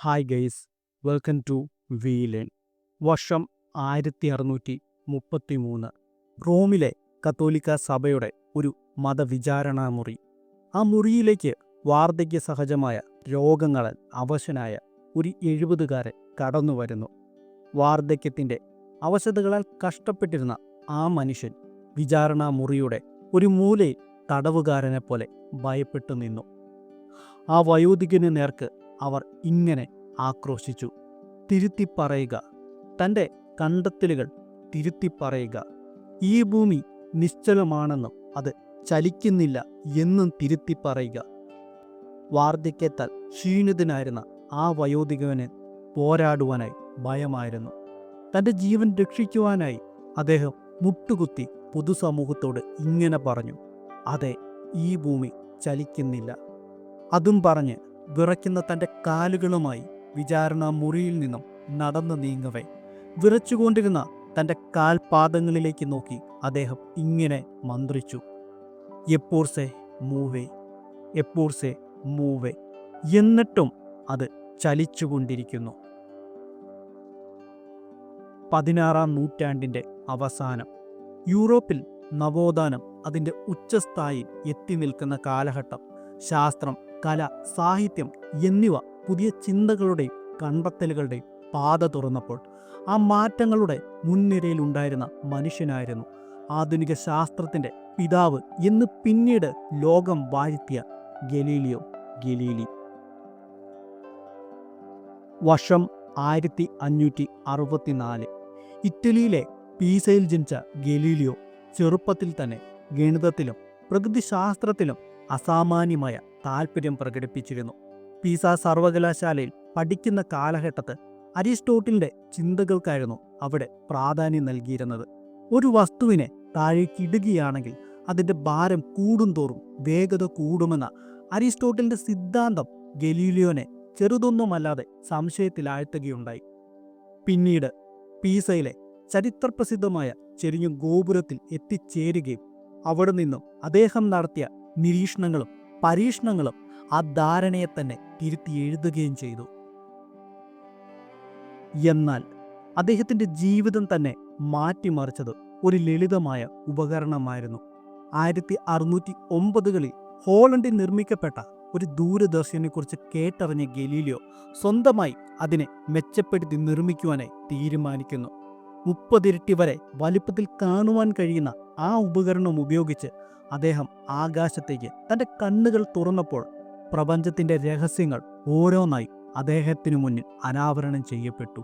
Hi guys, welcome to we learn. വർഷം 1633. റോമിലെ കത്തോലിക്ക സഭയുടെ ഒരു മതവിചാരണാ മുറി. ആ മുറിയിലേക്ക് വാർദ്ധക്യ സഹജമായ രോഗങ്ങളാൽ അവശനായ ഒരു 70കാരൻ കടന്നു വരുന്നു. വാർദ്ധക്യത്തിൻ്റെ അവശതകളാൽ കഷ്ടപ്പെട്ടിരുന്ന ആ മനുഷ്യൻ വിചാരണാ മുറിയുടെ ഒരു മൂലയിൽ തടവുകാരനെ പോലെ ഭയപ്പെട്ടു നിന്നു. ആ വയോധികന് നേർക്ക് അവർ ഇങ്ങനെ ആക്രോശിച്ചു: തിരുത്തി പറയുക, തൻ്റെ കണ്ടെത്തലുകൾ തിരുത്തി പറയുക. ഈ ഭൂമി നിശ്ചലമാണെന്നും അത് ചലിക്കുന്നില്ല എന്നും തിരുത്തി പറയുക. വാർദ്ധക്യത്താൽ ക്ഷീണിതനായിരുന്ന ആ വയോധികന് പോരാടുവാനായി ഭയമായിരുന്നു. തൻ്റെ ജീവൻ രക്ഷിക്കുവാനായി അദ്ദേഹം മുട്ടുകുത്തി പൊതുസമൂഹത്തോട് ഇങ്ങനെ പറഞ്ഞു: അതെ, ഈ ഭൂമി ചലിക്കുന്നില്ല. അതും പറഞ്ഞ് വിറയ്ക്കുന്ന തൻ്റെ കാലുകളുമായി വിചാരണ മുറിയിൽ നിന്നും നടന്നു നീങ്ങവേ വിറച്ചുകൊണ്ടിരുന്ന തൻ്റെ കാൽപാദങ്ങളിലേക്ക് നോക്കി അദ്ദേഹം ഇങ്ങനെ മന്ത്രിച്ചു: എപ്പോർസെ മൂവേ, എപ്പോർസെ മൂവേ. എന്നിട്ടും അത് ചലിച്ചുകൊണ്ടിരിക്കുന്നു. 16-ാം നൂറ്റാണ്ടിൻ്റെ അവസാനം യൂറോപ്പിൽ നവോത്ഥാനം അതിൻ്റെ ഉച്ചസ്ഥായിൽ എത്തി നിൽക്കുന്ന കാലഘട്ടം. ശാസ്ത്രം, കല, സാഹിത്യം എന്നിവ പുതിയ ചിന്തകളുടെയും കണ്ടെത്തലുകളുടെയും പാത തുറന്നപ്പോൾ ആ മാറ്റങ്ങളുടെ മുൻനിരയിലുണ്ടായിരുന്ന മനുഷ്യനായിരുന്നു ആധുനിക ശാസ്ത്രത്തിൻ്റെ പിതാവ് എന്ന് പിന്നീട് ലോകം വാഴ്ത്തിയ ഗലീലിയോ ഗലീലി. വർഷം 1564. ഇറ്റലിയിലെ പീസയിൽ ജനിച്ച ഗലീലിയോ ചെറുപ്പത്തിൽ തന്നെ ഗണിതത്തിലും പ്രകൃതിശാസ്ത്രത്തിലും അസാമാന്യമായ താല്പര്യം പ്രകടിപ്പിച്ചിരുന്നു. പീസ സർവകലാശാലയിൽ പഠിക്കുന്ന കാലഘട്ടത്ത് അരിസ്റ്റോട്ടിലിൻ്റെ ചിന്തകൾക്കായിരുന്നു അവിടെ പ്രാധാന്യം നൽകിയിരുന്നത്. ഒരു വസ്തുവിനെ താഴേക്കിടുകയാണെങ്കിൽ അതിൻ്റെ ഭാരം കൂടുന്തോറും വേഗത കൂടുമെന്ന അരിസ്റ്റോട്ടിലിൻ്റെ സിദ്ധാന്തം ഗലീലിയോനെ ചെറുതൊന്നുമല്ലാതെ സംശയത്തിലാഴ്ത്തുകയുണ്ടായി. പിന്നീട് പീസയിലെ ചരിത്രപ്രസിദ്ധമായ ചെരിഞ്ഞ ഗോപുരത്തിൽ എത്തിച്ചേരുകയും അവിടെ നിന്നും അദ്ദേഹം നടത്തിയ നിരീക്ഷണങ്ങളും പരീക്ഷണങ്ങളും ആ ധാരണയെ തന്നെ തിരുത്തി എഴുതുകയും ചെയ്തു. എന്നാൽ അദ്ദേഹത്തിൻ്റെ ജീവിതം തന്നെ മാറ്റിമറിച്ചത് ഒരു ലളിതമായ ഉപകരണമായിരുന്നു. 1609 ഹോളണ്ടിൽ നിർമ്മിക്കപ്പെട്ട ഒരു ദൂരദർശനെക്കുറിച്ച് കേട്ടറിഞ്ഞ ഗലീലിയോ സ്വന്തമായി അതിനെ മെച്ചപ്പെടുത്തി നിർമ്മിക്കുവാനായി തീരുമാനിക്കുന്നു. 30 ഇരട്ടി വരെ വലിപ്പത്തിൽ കാണുവാൻ കഴിയുന്ന ആ ഉപകരണം ഉപയോഗിച്ച് അദ്ദേഹം ആകാശത്തേക്ക് തൻ്റെ കണ്ണുകൾ തുറന്നപ്പോൾ പ്രപഞ്ചത്തിൻ്റെ രഹസ്യങ്ങൾ ഓരോന്നായി അദ്ദേഹത്തിനു മുന്നിൽ അനാവരണം ചെയ്യപ്പെട്ടു.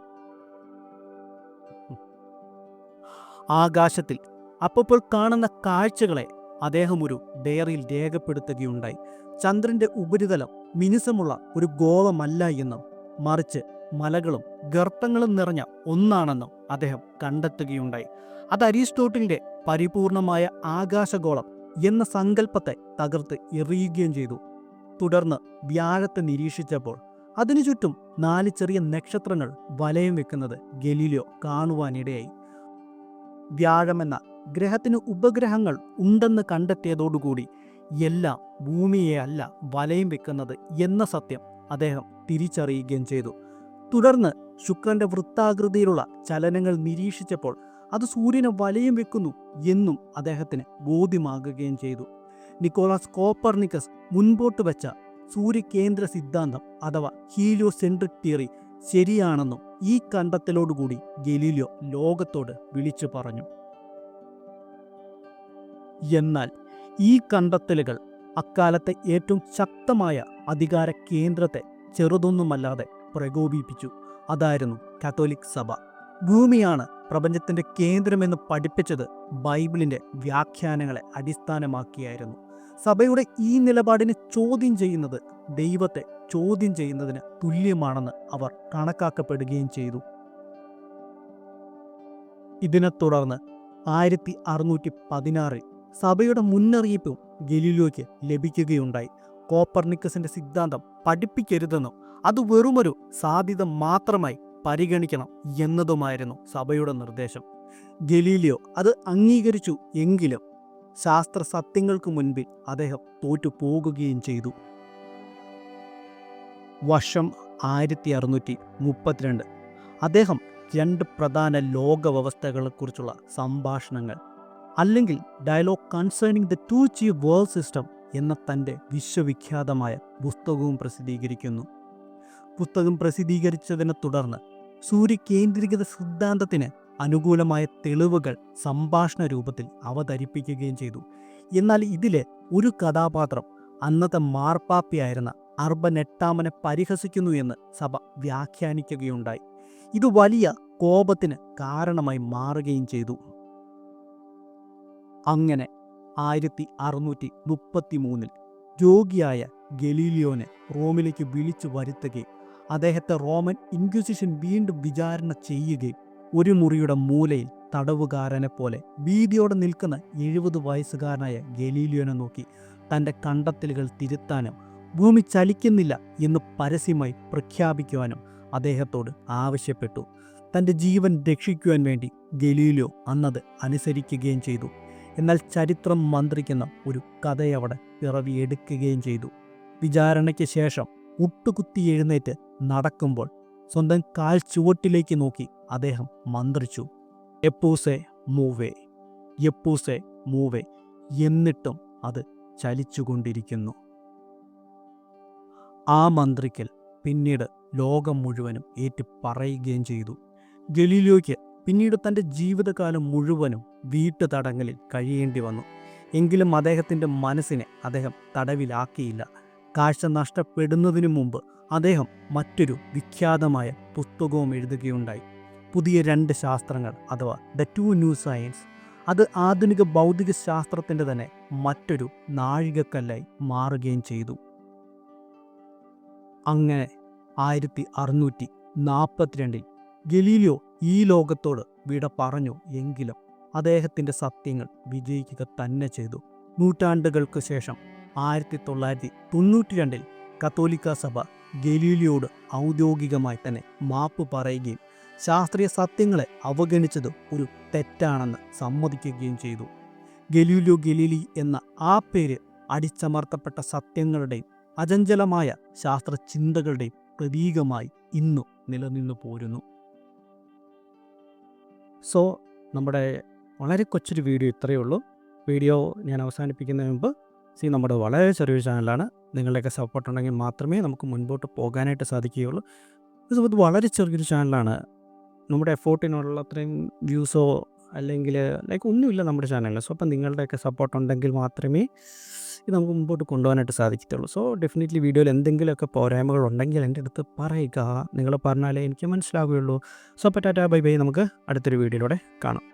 ആകാശത്തിൽ അപ്പോൾ കാണുന്ന കാഴ്ചകളെ അദ്ദേഹം ഒരു ഡയറിയിൽ രേഖപ്പെടുത്തുകയുണ്ടായി. ചന്ദ്രൻ്റെ ഉപരിതലം മിനുസമുള്ള ഒരു ഗോളമല്ല എന്നും മറിച്ച് മലകളും ഗർത്തങ്ങളും നിറഞ്ഞ ഒന്നാണെന്നും അദ്ദേഹം കണ്ടെത്തുകയുണ്ടായി. അത് അരിസ്റ്റോട്ടിലിൻ്റെ പരിപൂർണമായ ആകാശഗോളം എന്ന സങ്കല്പത്തെ തകർത്ത് എറിയുകയും ചെയ്തു. തുടർന്ന് വ്യാഴത്തെ നിരീക്ഷിച്ചപ്പോൾ അതിനു ചുറ്റും 4 ചെറിയ നക്ഷത്രങ്ങൾ വലയം വെക്കുന്നത് ഗലീലിയോ കാണുവാനിടയായി. വ്യാഴമെന്ന ഗ്രഹത്തിന് ഉപഗ്രഹങ്ങൾ ഉണ്ടെന്ന് കണ്ടെത്തിയതോടുകൂടി എല്ലാം ഭൂമിയെ അല്ല വലയം വെക്കുന്നത് എന്ന സത്യം അദ്ദേഹം തിരിച്ചറിയുകയും ചെയ്തു. തുടർന്ന് ശുക്രന്റെ വൃത്താകൃതിയിലുള്ള ചലനങ്ങൾ നിരീക്ഷിച്ചപ്പോൾ അത് സൂര്യനെ വലയം വെക്കുന്നു എന്നും അദ്ദേഹത്തിന് ബോധ്യമാകുകയും ചെയ്തു. നിക്കോളാസ് കോപ്പർനിക്കസ് മുൻപോട്ട് വെച്ച സൂര്യകേന്ദ്ര സിദ്ധാന്തം അഥവാ ഹീലിയോസെൻട്രിക് തിയറി ശരിയാണെന്നും ഈ കണ്ടെത്തലോടുകൂടി ഗലീലിയോ ലോകത്തോട് വിളിച്ചു പറഞ്ഞു. എന്നാൽ ഈ കണ്ടെത്തലുകൾ അക്കാലത്തെ ഏറ്റവും ശക്തമായ അധികാര കേന്ദ്രത്തെ ചെറുതൊന്നുമല്ലാതെ പ്രകോപിപ്പിച്ചു. അതായിരുന്നു കത്തോലിക് സഭ. ഭൂമിയാണ് പ്രപഞ്ചത്തിൻ്റെ കേന്ദ്രമെന്ന് പഠിപ്പിച്ചത് ബൈബിളിൻ്റെ വ്യാഖ്യാനങ്ങളെ അടിസ്ഥാനമാക്കിയായിരുന്നു. സഭയുടെ ഈ നിലപാടിനെ ചോദ്യം ചെയ്യുന്നത് ദൈവത്തെ ചോദ്യം ചെയ്യുന്നതിന് തുല്യമാണെന്ന് അവർ കണക്കാക്കപ്പെടുകയും ചെയ്തു. ഇതിനെ തുടർന്ന് 1616 സഭയുടെ മുന്നറിയിപ്പും ഗലീലിയോയ്ക്ക് ലഭിക്കുകയുണ്ടായി. കോപ്പർനിക്കസിന്റെ സിദ്ധാന്തം പഠിപ്പിക്കരുതെന്നും അത് വെറുമൊരു സാധ്യത മാത്രമായി പരിഗണിക്കണം എന്നതുമായിരുന്നു സഭയുടെ നിർദ്ദേശം. ഗലീലിയോ അത് അംഗീകരിച്ചു. എങ്കിലും ശാസ്ത്ര സത്യങ്ങൾക്ക് മുൻപിൽ അദ്ദേഹം തോറ്റുപോകുകയും ചെയ്തു. വർഷം 1632. അദ്ദേഹം 2 പ്രധാന ലോക വ്യവസ്ഥകളെക്കുറിച്ചുള്ള സംഭാഷണങ്ങൾ അല്ലെങ്കിൽ dialogue concerning the two chief world system എന്ന തൻ്റെ വിശ്വവിഖ്യാതമായ പുസ്തകവും പ്രസിദ്ധീകരിക്കുന്നു. പുസ്തകം പ്രസിദ്ധീകരിച്ചതിനെ തുടർന്ന് സൂര്യകേന്ദ്രീകൃത സിദ്ധാന്തത്തിന് അനുകൂലമായ തെളിവുകൾ സംഭാഷണ രൂപത്തിൽ അവതരിപ്പിക്കുകയും ചെയ്തു. എന്നാൽ ഇതിലെ ഒരു കഥാപാത്രം അന്നത്തെ മാർപ്പാപ്പയായിരുന്ന അർബൻ 8 പരിഹസിക്കുന്നു എന്ന് സഭ വ്യാഖ്യാനിക്കുകയുണ്ടായി. ഇത് വലിയ കോപത്തിന് കാരണമായി മാറുകയും ചെയ്തു. അങ്ങനെ 1633 രോഗിയായ ഗലീലിയോനെ റോമിലേക്ക് വിളിച്ചു വരുത്തുകയും അദ്ദേഹത്തെ റോമൻ ഇൻക്വിസിഷൻ വീണ്ടും വിചാരണ ചെയ്യുകയും ഒരു മുറിയുടെ മൂലയിൽ തടവുകാരനെ പോലെ ഭീതിയോടെ നിൽക്കുന്ന 70 വയസ്സുകാരനായ ഗലീലിയോനെ നോക്കി തൻ്റെ കണ്ടെത്തലുകൾ തിരുത്താനും ഭൂമി ചലിക്കുന്നില്ല എന്ന് പരസ്യമായി പ്രഖ്യാപിക്കുവാനും അദ്ദേഹത്തോട് ആവശ്യപ്പെട്ടു. തൻ്റെ ജീവൻ രക്ഷിക്കുവാൻ വേണ്ടി ഗലീലിയോ അന്നത് അനുസരിക്കുകയും ചെയ്തു. എന്നാൽ ചരിത്രം മന്ത്രിക്കുന്ന ഒരു കഥയവിടെ പിറവിയെടുക്കുകയും ചെയ്തു. വിചാരണയ്ക്ക് ശേഷം മുട്ടുകുത്തി എഴുന്നേറ്റ് നടക്കുമ്പോൾ സ്വന്തം കാൽ ചുവട്ടിലേക്ക് നോക്കി അദ്ദേഹം മന്ത്രിച്ചു, എപ്പൂസെ മൂവേ, എപ്പൂസെ മൂവേ. എന്നിട്ടും അത് ചലിച്ചുകൊണ്ടിരിക്കുന്നു. ആ മന്ത്രിക്കൽ പിന്നീട് ലോകം മുഴുവനും ഏറ്റു പറയുകയും ചെയ്തു. ഗലീലിയോയ്ക്ക് പിന്നീട് തൻ്റെ ജീവിതകാലം മുഴുവനും വീട്ടുതടങ്കലിൽ കഴിയേണ്ടി വന്നു. എങ്കിലും അദ്ദേഹത്തിൻ്റെ മനസ്സിനെ അദ്ദേഹം തടവിലാക്കിയില്ല. കാഴ്ച നഷ്ടപ്പെടുന്നതിനു മുമ്പ് അദ്ദേഹം മറ്റൊരു വിഖ്യാതമായ പുസ്തകവും എഴുതുകയുണ്ടായി. പുതിയ 2 ശാസ്ത്രങ്ങൾ അഥവാ ദ 2 ന്യൂ സയൻസ്. അത് ആധുനിക ഭൗതിക ശാസ്ത്രത്തിൻ്റെ തന്നെ മറ്റൊരു നാഴികക്കല്ലായി മാറുകയും ചെയ്തു. അങ്ങനെ 1642 ഗലീലിയോ ഈ ലോകത്തോട് വിട പറഞ്ഞു. എങ്കിലും അദ്ദേഹത്തിൻ്റെ സത്യങ്ങൾ വിജയിക്കുക തന്നെ ചെയ്തു. നൂറ്റാണ്ടുകൾക്ക് ശേഷം 1992 കത്തോലിക്ക സഭ ഗലീലിയോട് ഔദ്യോഗികമായി തന്നെ മാപ്പ് പറയുകയും ശാസ്ത്രീയ സത്യങ്ങളെ അവഗണിച്ചത് ഒരു തെറ്റാണെന്ന് സമ്മതിക്കുകയും ചെയ്തു. ഗലീലിയോ ഗലീലി എന്ന ആ പേര് അടിച്ചമർത്തപ്പെട്ട സത്യങ്ങളുടെയും അചഞ്ചലമായ ശാസ്ത്ര ചിന്തകളുടെയും പ്രതീകമായി ഇന്നു നിലനിന്നു പോരുന്നു. സോ നമ്മുടെ വളരെ കൊച്ചൊരു വീഡിയോ ഇത്രയേ ഉള്ളൂ. വീഡിയോ ഞാൻ അവസാനിപ്പിക്കുന്നതിന് മുമ്പ് നമ്മുടെ വളരെ ചെറിയൊരു ചാനലാണ്. നിങ്ങളുടെയൊക്കെ സപ്പോർട്ട് ഉണ്ടെങ്കിൽ മാത്രമേ നമുക്ക് മുൻപോട്ട് പോകാനായിട്ട് സാധിക്കുകയുള്ളൂ. ഇത് വളരെ ചെറിയൊരു ചാനലാണ്. നമ്മുടെ എഫോർട്ടിനുള്ള അത്രയും വ്യൂസോ അല്ലെങ്കിൽ ഒന്നുമില്ല നമ്മുടെ ചാനലിൽ. സോ അപ്പം നിങ്ങളുടെയൊക്കെ സപ്പോർട്ട് ഉണ്ടെങ്കിൽ മാത്രമേ ഇത് നമുക്ക് മുമ്പോട്ട് കൊണ്ടുപോകാനായിട്ട് സാധിക്കത്തുള്ളൂ. സോ ഡെഫിനറ്റ്ലി വീഡിയോയിൽ എന്തെങ്കിലുമൊക്കെ പോരായ്മകൾ ഉണ്ടെങ്കിൽ എൻ്റെ അടുത്ത് പറയുക. നിങ്ങൾ പറഞ്ഞാലേ എനിക്ക് മനസ്സിലാവുകയുള്ളൂ. സോ അപ്പോൾ ടാറ്റാ ബൈ ബൈ. നമുക്ക് അടുത്തൊരു വീഡിയോയിലൂടെ കാണാം.